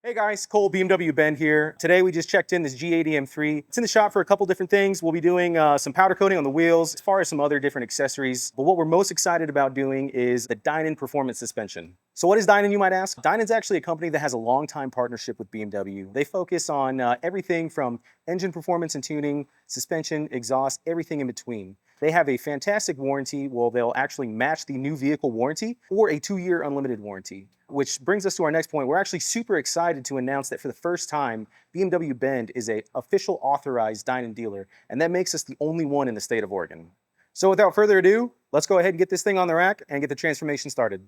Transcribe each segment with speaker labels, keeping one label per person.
Speaker 1: Hey guys, Cole, BMW Ben here. Today we just checked in this G80 M3. It's in the shop for a couple different things. We'll be doing some powder coating on the wheels, as far as some other different accessories. But what we're most excited about doing is the Dinan Performance Suspension. So what is Dinan, you might ask? Dinan's actually a company that has a long-time partnership with BMW. They focus on everything from engine performance and tuning, suspension, exhaust, everything in between. They have a fantastic warranty. Well, they'll actually match the new vehicle warranty or a 2-year unlimited warranty. Which brings us to our next point. We're actually super excited to announce that for the first time, BMW Bend is an official authorized Dinan dealer, and that makes us the only one in the state of Oregon. So without further ado, let's go ahead and get this thing on the rack and get the transformation started.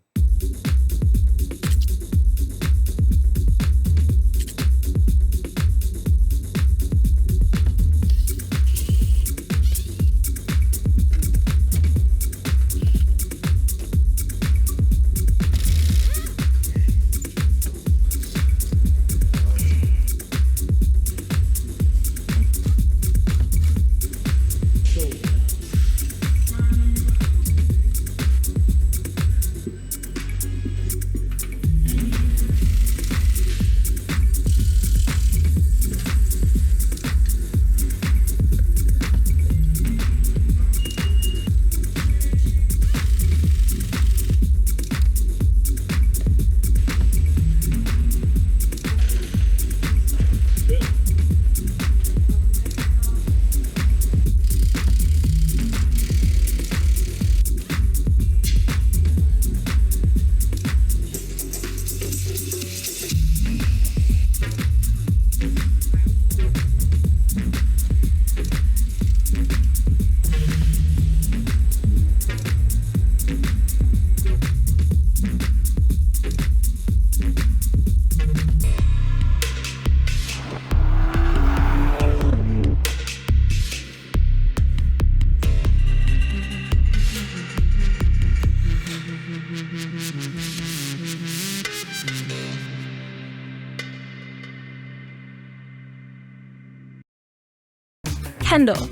Speaker 2: Kendall,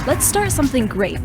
Speaker 2: let's start something great.